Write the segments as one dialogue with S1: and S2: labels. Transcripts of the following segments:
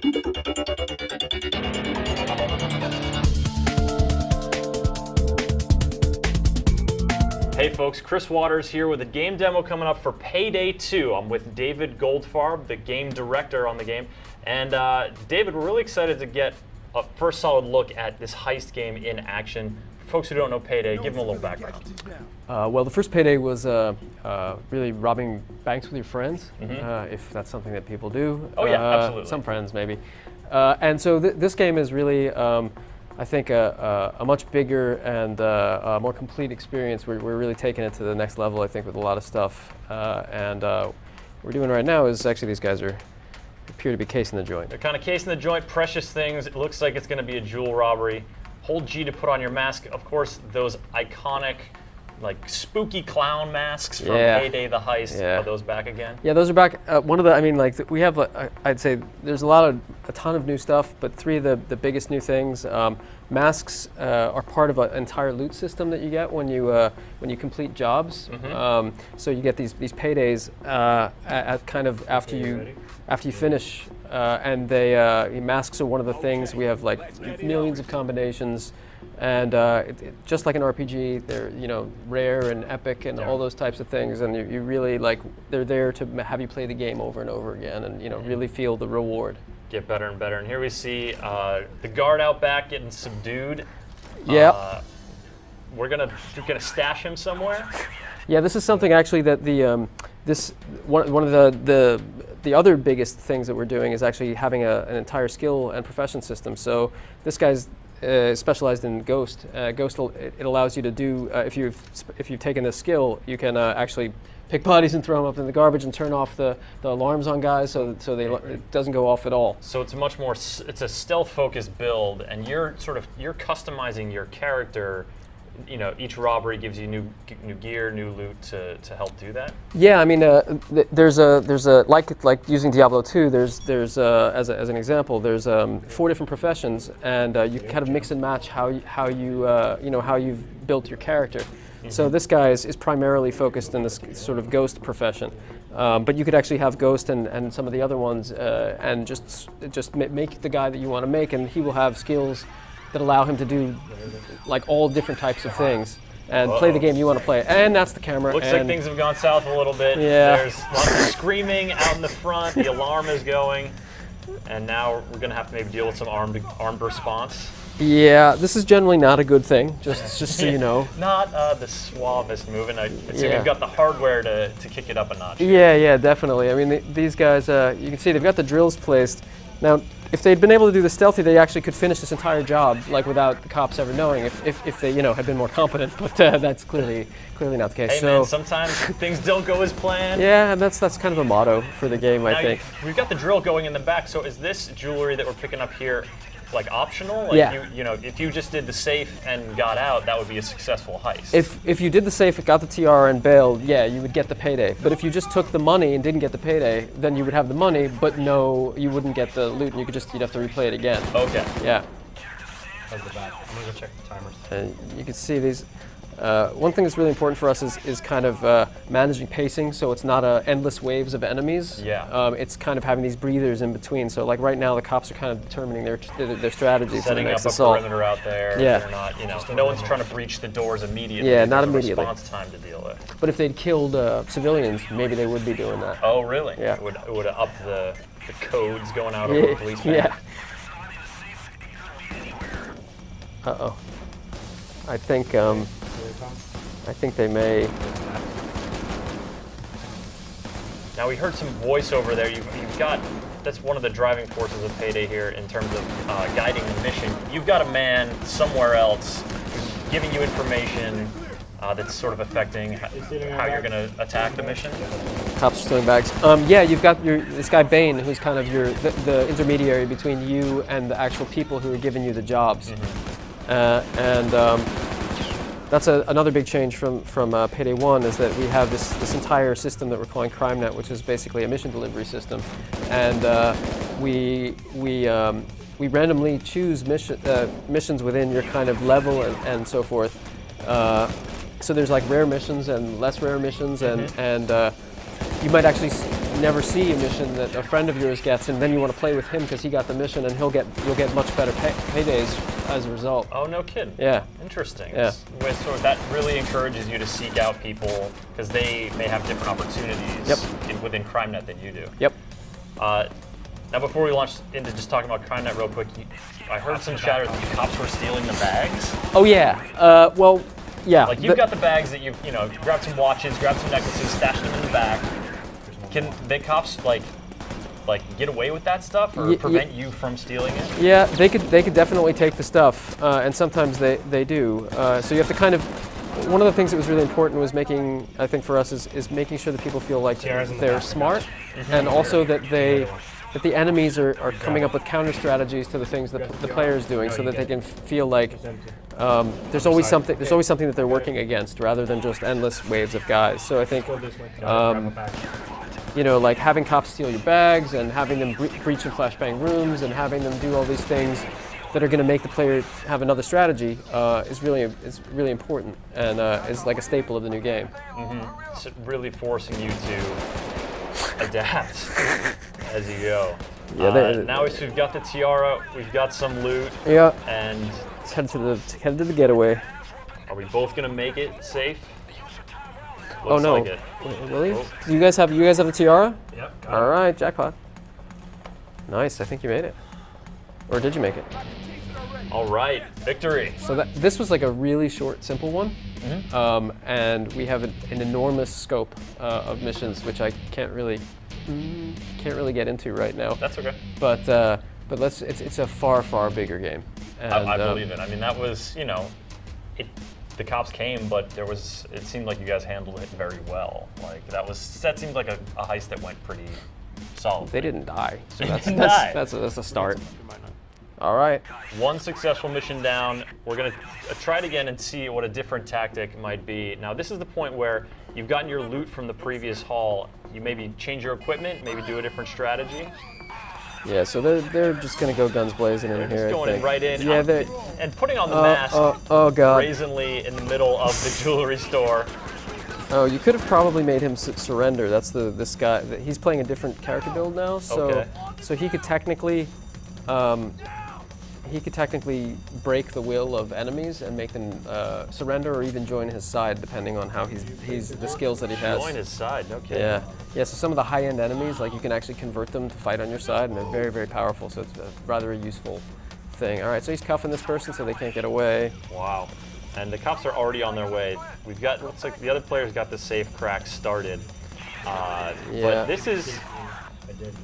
S1: Hey folks, Chris Waters here with a game demo coming up for Payday 2. I'm with David Goldfarb, the game director on the game. And David, we're really excited to get a first solid look at this heist game in action. For folks who don't know Payday, give them a little background.
S2: Well, the first Payday was really robbing banks with your friends, if that's something that people do.
S1: Oh yeah, absolutely.
S2: Some friends maybe. And so this game is really, I think, a much bigger and a more complete experience. We're really taking it to the next level, I think, with a lot of stuff. And what we're doing right now is actually these guys appear to be casing the joint.
S1: They're kind of casing the joint, precious things. It looks like it's going to be a jewel robbery. Hold G to put on your mask. Of course, those iconic, like spooky clown masks from Payday the Heist. Are those back again?
S2: Yeah, those are back. One of the, I mean, like we have, I'd say there's a ton of new stuff, but three of the biggest new things. Masks are part of an entire loot system that you get when you complete jobs. So you get these paydays at kind of after you finish, and masks are one of the things. We have like millions of combinations. And just like an RPG, they're rare and epic and all those types of things, and you really they're there to have you play the game over and over again, and really feel the reward.
S1: Get better and better. And here we see the guard out back getting subdued.
S2: Yeah.
S1: We're gonna stash him somewhere.
S2: Yeah, this is something actually that one of the other biggest things that we're doing is actually having an entire skill and profession system. So this guy's specialized in Ghost. Ghost, it allows you to do, if you've taken this skill, you can actually pick bodies and throw them up in the garbage and turn off the alarms on guys so it doesn't go off at all.
S1: So it's much more, it's a stealth-focused build, and you're customizing your character. Each robbery gives you new gear, new loot to help do that.
S2: Yeah, I mean, there's a like using Diablo 2. There's as an example, there's 4 different professions, and you kind of mix and match how you've built your character. So this guy is primarily focused in this sort of ghost profession, but you could actually have ghost and some of the other ones, and just make the guy that you want to make, and he will have skills that allow him to do like all different types of things and play the game you want to play. And that's the camera.
S1: Looks like things have gone south a little bit.
S2: Yeah.
S1: There's lots of screaming out in the front. The alarm is going, and now we're going to have to maybe deal with some armed response. Yeah,
S2: this is generally not a good thing. Just so you know.
S1: Not the suavest move, and I see we've got the hardware to kick it up a notch.
S2: Yeah, definitely. I mean, these guys, you can see they've got the drills placed. Now, if they'd been able to do this stealthy, they actually could finish this entire job without the cops ever knowing if they had been more competent. But that's clearly not the case.
S1: Hey man, sometimes things don't go as planned.
S2: Yeah, and that's kind of a motto for the game, I think.
S1: We've got the drill going in the back. So is this jewelry that we're picking up here optional?
S2: Yeah.
S1: If you just did the safe and got out, that would be a successful heist.
S2: If you did the safe, got the TR and bailed, yeah, you would get the payday. But if you just took the money and didn't get the payday, then you would have the money, but no, you wouldn't get the loot, and you'd have to replay it again.
S1: Okay.
S2: Yeah.
S1: How's the back? I'm gonna go check the timers.
S2: And you can see these. One thing that's really important for us is kind of managing pacing, so it's not endless waves of enemies.
S1: Yeah.
S2: It's kind of having these breathers in between. So like right now, the cops are kind of determining their strategy for the next assault.
S1: Setting up a perimeter out there.
S2: Yeah.
S1: They're not, no one's trying to breach the doors immediately.
S2: Yeah, not immediately.
S1: Response time to deal with.
S2: But if they'd killed civilians, maybe they would be doing that.
S1: Oh, really?
S2: Yeah.
S1: It would have upped the codes going out over the policeman.
S2: Yeah. Uh-oh. I think they may.
S1: Now we heard some voiceover there. You've got, that's one of the driving forces of Payday here in terms of guiding the mission. You've got a man somewhere else who's giving you information that's sort of affecting how you're going to attack the mission.
S2: Cops are stealing bags. Yeah, you've got this guy Bane, who's kind of the intermediary between you and the actual people who are giving you the jobs. That's another big change from Payday 1 is that we have this entire system that we're calling CrimeNet, which is basically a mission delivery system, and we randomly choose missions within your kind of level and so forth. So there's like rare missions and less rare missions, and you might actually never see a mission that a friend of yours gets, and then you want to play with him because he got the mission, and you'll get much better paydays as a result.
S1: Oh, no kidding.
S2: Yeah.
S1: Interesting.
S2: Yeah.
S1: So that really encourages you to seek out people because they may have different opportunities within CrimeNet than you do.
S2: Yep.
S1: Now, before we launch into just talking about CrimeNet real quick, I heard some chatter that the cops were stealing the bags.
S2: Oh yeah. Well, yeah.
S1: Like you've got the bags that you've grabbed some watches, grabbed some necklaces, stashed them in the back. Can the cops like get away with that stuff or prevent you from stealing it?
S2: Yeah, they could definitely take the stuff, and sometimes they do. So you have to kind of. One of the things that was really important was making, I think for us, is making sure that people feel like they're smart, and also that the enemies are coming up with counter strategies to the things that the player is doing, so that they can feel like there's always something that they're working against, rather than just endless waves of guys. So I think. Like having cops steal your bags and having them breach and flashbang rooms and having them do all these things that are going to make the player have another strategy is really important and is like a staple of the new game.
S1: Mm-hmm. So really forcing you to adapt as you go. Yeah. Now we've got the tiara, we've got some loot.
S2: Yeah.
S1: And
S2: let's head to the getaway.
S1: Are we both going to make it safe?
S2: Oh no!
S1: Like it.
S2: Really? Oh. You guys have the tiara?
S3: Yep.
S2: All right, jackpot. Nice. I think you made it. Or did you make it?
S1: All right, victory.
S2: So this was like a really short, simple one, and we have an enormous scope of missions, which I can't really get into right now.
S1: That's okay.
S2: But it's a far bigger game. And,
S1: I believe it. I mean, that was the cops came, but it seemed like you guys handled it very well. Like that seemed like a heist that went pretty solid.
S2: They didn't die, so that's a start. All right.
S1: One successful mission down. We're gonna try it again and see what a different tactic might be. Now this is the point where you've gotten your loot from the previous haul. You maybe change your equipment, maybe do a different strategy.
S2: Yeah, so they're just gonna go guns blazing in here.
S1: Just going right in.
S2: Yeah,
S1: and putting on the mask.
S2: Oh god.
S1: Brazenly in the middle of the jewelry store.
S2: Oh, you could have probably made him surrender. That's this guy. He's playing a different character build now, so he could technically. He could technically break the will of enemies and make them surrender or even join his side, depending on how the skills that he has.
S1: Join his side, no kidding.
S2: Yeah. So some of the high-end enemies, like you can actually convert them to fight on your side, and they're very, very powerful. So it's rather a useful thing. All right, so he's cuffing this person so they can't get away.
S1: Wow. And the cops are already on their way. Looks like the other players got the safe crack started. But this is.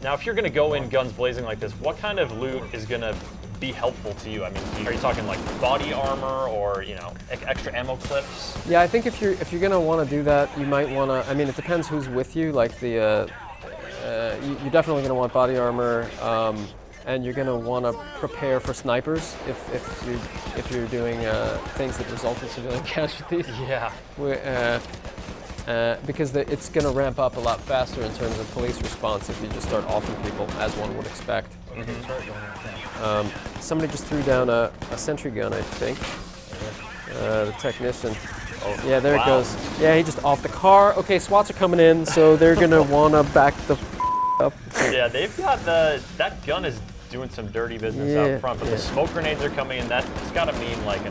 S1: Now, if you're going to go in guns blazing like this, what kind of loot is going to be helpful to you? I mean, are you talking like body armor or extra ammo clips?
S2: Yeah, I think if you're going to want to do that, you might want to. I mean, it depends who's with you. Like you're definitely going to want body armor, and you're going to want to prepare for snipers if you're doing things that result in civilian casualties.
S1: Yeah.
S2: Because it's going to ramp up a lot faster in terms of police response if you just start offing people, as one would expect. Somebody just threw down a sentry gun, I think. The technician. Oh, yeah, there it goes. Yeah, he just off the car. Okay, SWATs are coming in, so they're going to want to back the up.
S1: Yeah, they've got that gun is doing some dirty business out front, but the smoke grenades are coming in. That's got to mean like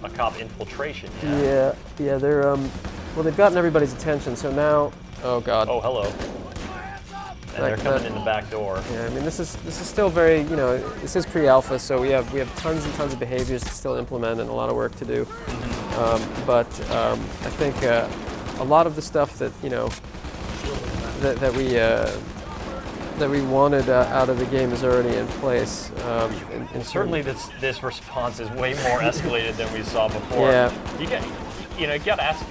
S1: a cop infiltration.
S2: Yeah, they're well, they've gotten everybody's attention, so now, oh god.
S1: Oh, hello. And they're coming in the back door.
S2: Yeah, I mean this is still very, this is pre-alpha, so we have tons and tons of behaviors to still implement and a lot of work to do. But I think a lot of the stuff that that we wanted out of the game is already in place.
S1: And certainly this response is way more escalated than we saw before.
S2: Yeah.
S1: You got to ask.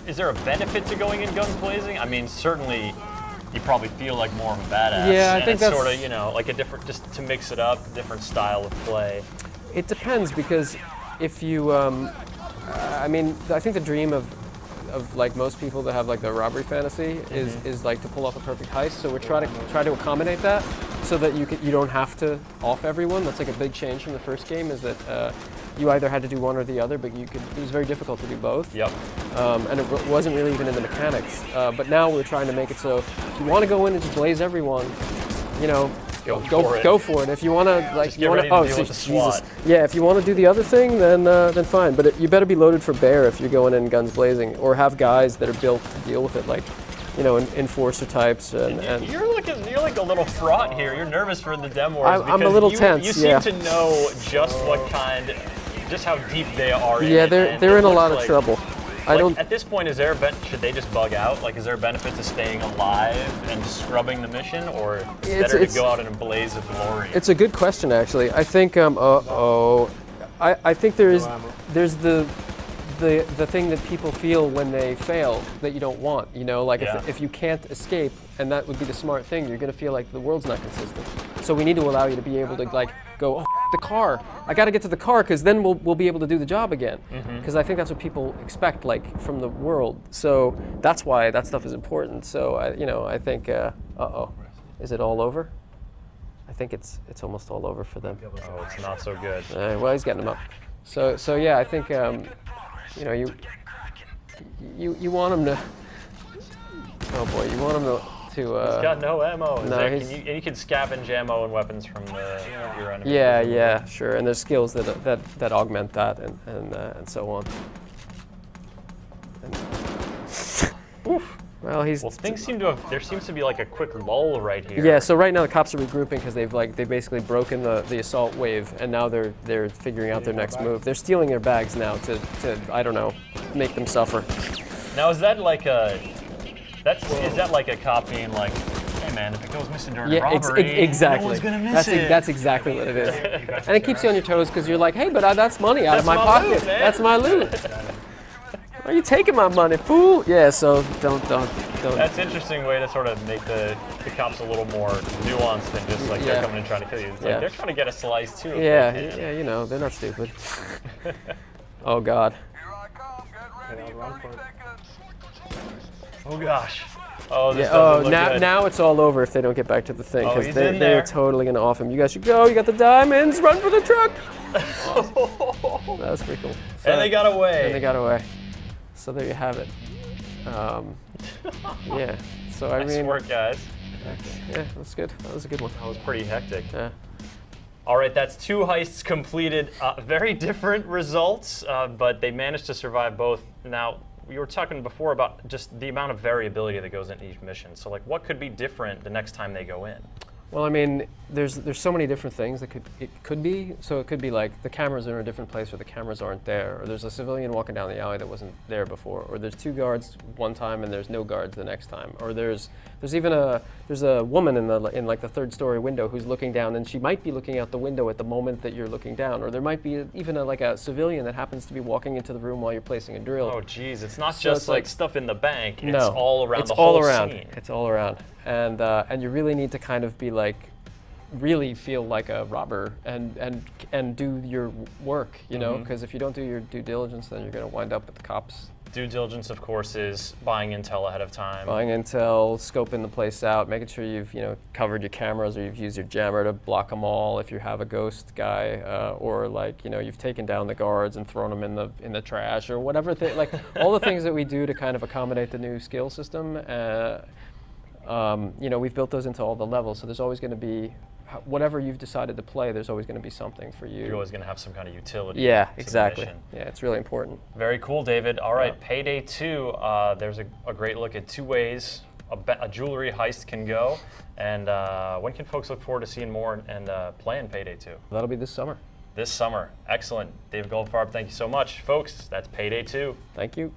S1: Is there a benefit to going in guns blazing? I mean, certainly you probably feel like more of a badass.
S2: Yeah, I think that's
S1: sort of, like a different, just to mix it up, different style of play.
S2: It depends, because if you, I mean, I think the dream of like most people that have like the robbery fantasy is like to pull off a perfect heist. So we're trying to accommodate that. so that you don't have to off everyone. That's like a big change from the first game, is that you either had to do one or the other, but it was very difficult to do both.
S1: Yep.
S2: And it wasn't really even in the mechanics. But now we're trying to make it so if you want to go in and just blaze everyone, you know, go for it. If you want to, like,
S1: get ready to deal with the SWAT.
S2: Yeah, if you want to do the other thing, then fine. But you better be loaded for bear if you're going in guns blazing, or have guys that are built to deal with it, like, you know, enforcer types. And
S1: you're like a little fraught here. You're nervous for the demos.
S2: I'm a little tense.
S1: You seem to know just how deep they are.
S2: Yeah, they're in a lot of trouble.
S1: At this point, should they just bug out? Like, is there a benefit to staying alive and scrubbing the mission, or better to go out in a blaze of glory?
S2: It's a good question, actually. I think I think there's the thing that people feel when they fail that you don't want. You know, like if you can't escape, and that would be the smart thing, you're going to feel like the world's not consistent. So we need to allow you to be able to, like, go, the car. I got to get to the car, because then we'll be able to do the job again. Because I think that's what people expect, like, from the world. So that's why that stuff is important. So I think, is it all over? I think it's almost all over for them.
S1: Oh, it's not so good.
S2: Well, he's getting them up. So yeah, I think you know, you want him to. Oh boy, you want him to.
S1: He's got no ammo.
S2: You
S1: can scavenge ammo and weapons from your enemy.
S2: Yeah, sure. And there's skills that augment that, and so on. Well, there seems to be like a quick lull right here. Yeah. So right now the cops are regrouping because they've basically broken the assault wave, and now they're figuring out their next move. They're stealing their bags now to I don't know, make them suffer.
S1: Now is that like a cop being like, hey man, if it goes missing during a robbery,
S2: exactly.
S1: No one's gonna miss it.
S2: That's exactly what it is. And it keeps you on your toes, because you're like, hey, but that's money out of my pocket.
S1: Loot, man.
S2: That's my loot. Are you taking my money, fool? Yeah, so don't.
S1: That's an interesting way to sort of make the cops a little more nuanced than just like they're coming and trying to kill you. It's like they're trying to get a slice too.
S2: Yeah, you know, they're not stupid. Oh God.
S1: Oh gosh. Oh, this
S2: now it's all over if they don't get back to the thing,
S1: Oh,
S2: because
S1: he's in
S2: they're
S1: there.
S2: totally gonna off him. You guys should go. You got the diamonds. Run for the truck. That was pretty cool. So,
S1: and they got away.
S2: So there you have it. Yeah. So I
S1: Nice
S2: mean,
S1: work, guys.
S2: yeah, that's good. That was a good one.
S1: That was pretty hectic.
S2: Yeah.
S1: All right, that's 2 heists completed. Very different results, but they managed to survive both. Now, we were talking before about just the amount of variability that goes into each mission. So, like, what could be different the next time they go in?
S2: Well, I mean, there's so many different things that it could be. So it could be like the cameras are in a different place, or the cameras aren't there, or there's a civilian walking down the alley that wasn't there before, or there's 2 guards one time and there's no guards the next time, or there's even a woman in like the 3rd story window who's looking down, and she might be looking out the window at the moment that you're looking down, or there might be even like a civilian that happens to be walking into the room while you're placing a drill.
S1: Oh, geez, it's not just like stuff in the bank. It's
S2: no,
S1: all around
S2: it's
S1: the whole
S2: all around.
S1: scene.
S2: It's all around, and you really need to kind of be like, really feel like a robber and do your work, you know, because if you don't do your due diligence, then you're going to wind up with the cops.
S1: Due diligence, of course, is buying intel ahead of time.
S2: Buying intel, scoping the place out, making sure you've covered your cameras, or you've used your jammer to block them all if you have a ghost guy, or like you've taken down the guards and thrown them in the trash, or whatever. Like all the things that we do to kind of accommodate the new skill system. We've built those into all the levels, so there's always going to be, whatever you've decided to play, there's always going to be something for you.
S1: You're always going to have some kind of utility.
S2: Yeah,
S1: to
S2: exactly.
S1: the mission.
S2: Yeah, it's really important.
S1: Very cool, David. All right, Payday 2. There's a great look at 2 ways a jewelry heist can go. And when can folks look forward to seeing more and playing Payday 2?
S2: That'll be this summer.
S1: This summer. Excellent. David Goldfarb, thank you so much. Folks, that's Payday 2.
S2: Thank you.